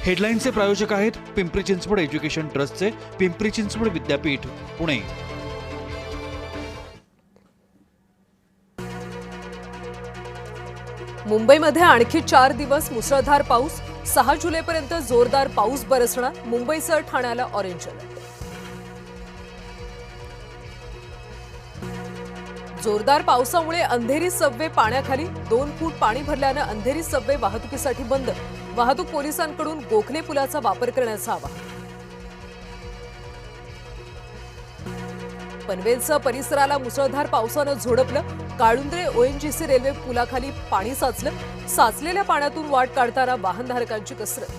हेडलाईनचे प्रायोजक आहेत पिंपरी चिंचवड एज्युकेशन ट्रस्टचे पिंपरी चिंचवड विद्यापीठ, पुणे। मुंबईमध्ये आणखी 4 दिवस मुसळधार पाऊस, 6 जुलैपर्यंत जोरदार पाऊस बरसणार। मुंबईसह ठाण्याला ऑरेंज अलर्ट। जोरदार पावसामुळे अंधेरी सबवे पाण्याखाली, 2 फूट पाणी भरल्याने अंधेरी सबवे वाहतुकीसाठी बंद। वाहतूक पोलिसांकडून गोखले पुलाचा वापर करण्याचं आवाहन। पनवेलसह परिसराला मुसळधार पावसानं झोडपलं। काळुंद्रे ओएनजीसी रेल्वे पुलाखाली पाणी साचलं। साचलेल्या पाण्यातून वाट काढताना वाहनधारकांची कसरत।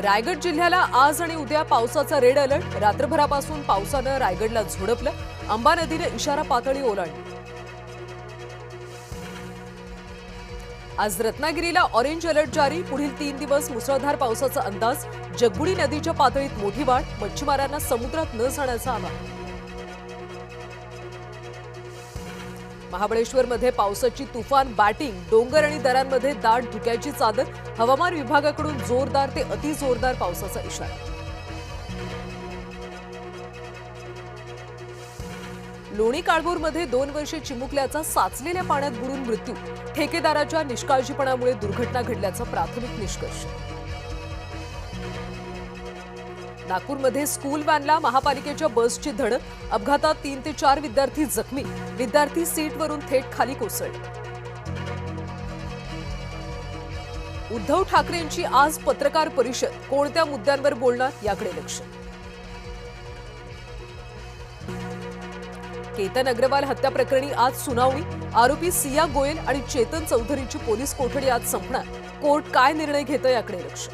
रायगड जिल्ह्याला आज आणि उद्या पावसाचा रेड अलर्ट। रात्रभरापासून पावसानं रायगडला झोडपलं। अंबा नदीने इशारा पातळी ओलांडली। आज रत्नागिरीला ऑरेंज अलर्ट जारी। पुढील 3 दिवस मुसळधार पावसाचा अंदाज। जगबुडी नदीच्या पातळीत मोठी वाढ। मच्छीमारांना समुद्रात न जाण्याचं आवाहन। महाबळेश्वरमध्ये पावसाची तुफान बॅटिंग। डोंगर आणि दऱ्यांमध्ये दाट धुक्याची चादर। हवामान विभागाकडून जोरदार ते अतिजोरदार पावसाचा इशारा। लोणी काळभोरमध्ये 2 वर्षे चिमुकल्याचा साचलेल्या पाण्यात बुडून मृत्यू। ठेकेदाराच्या निष्काळजीपणामुळे दुर्घटना घडल्याचा प्राथमिक निष्कर्ष। नागपूरमध्ये स्कूल व्हॅनला महापालिकेच्या बसची धडक। अपघातात 3 ते 4 विद्यार्थी जखमी। विद्यार्थी सीटवरून थेट खाली कोसळले। उद्धव ठाकरेंची आज पत्रकार परिषद। कोणत्या मुद्द्यांवर बोलणार याकडे लक्ष। केतन अग्रवाल हत्या प्रकरणी आज सुनावणी। आरोपी सिया गोयल आणि चेतन चौधरीची पोलीस कोठडी आज संपणार। कोर्ट काय निर्णय घेतं याकडे लक्ष।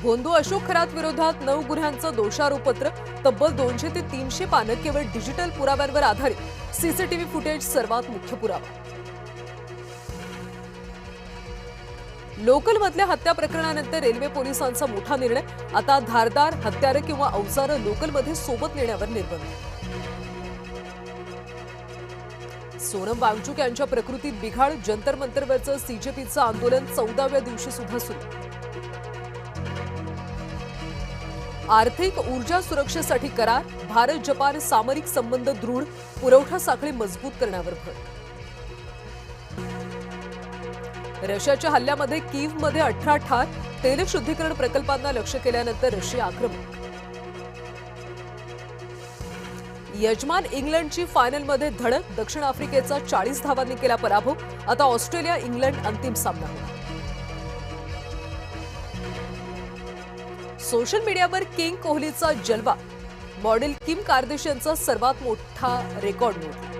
भोंदू अशोक खरात विरोधात 9 गुन्ह्यांचं दोषारोपपत्र। तब्बल 200 ते 300 पानं केवळ डिजिटल पुराव्यांवर आधारित। सीसीटीव्ही फुटेज सर्वात मुख्य पुरावा। लोकलमधल्या हत्या प्रकरणानंतर रेल्वे पोलिसांचा मोठा निर्णय। आता धारदार हत्यारं किंवा अवजारं लोकलमध्ये सोबत नेण्यावर निर्बंध। सोनम वांगचुक यांच्या प्रकृतीत बिघाड। जंतर मंतरवरचं सीजेपीचं आंदोलन 14व्या दिवशी सुद्धा सुरू। आर्थिक ऊर्जा सुरक्षेसाठी करार। भारत जपान सामरिक संबंध दृढ। पुरवठा साखळी मजबूत करण्यावर भर। रशियाच्या हल्ल्यामध्ये कीव्हमध्ये 18 ठार। तेल शुद्धीकरण प्रकल्पांना लक्ष्य केल्यानंतर रशिया आक्रमक। यजमान इंग्लंडची फायनलमध्ये धडक। दक्षिण आफ्रिकेचा 40 धावांनी केला पराभव। आता ऑस्ट्रेलिया इंग्लंड अंतिम सामना होणार। सोशल मीडियावर किंग कोहलीचा जलवा। मॉडेल किम कार्दाशियनचा सर्वात मोठा रेकॉर्ड मोडला।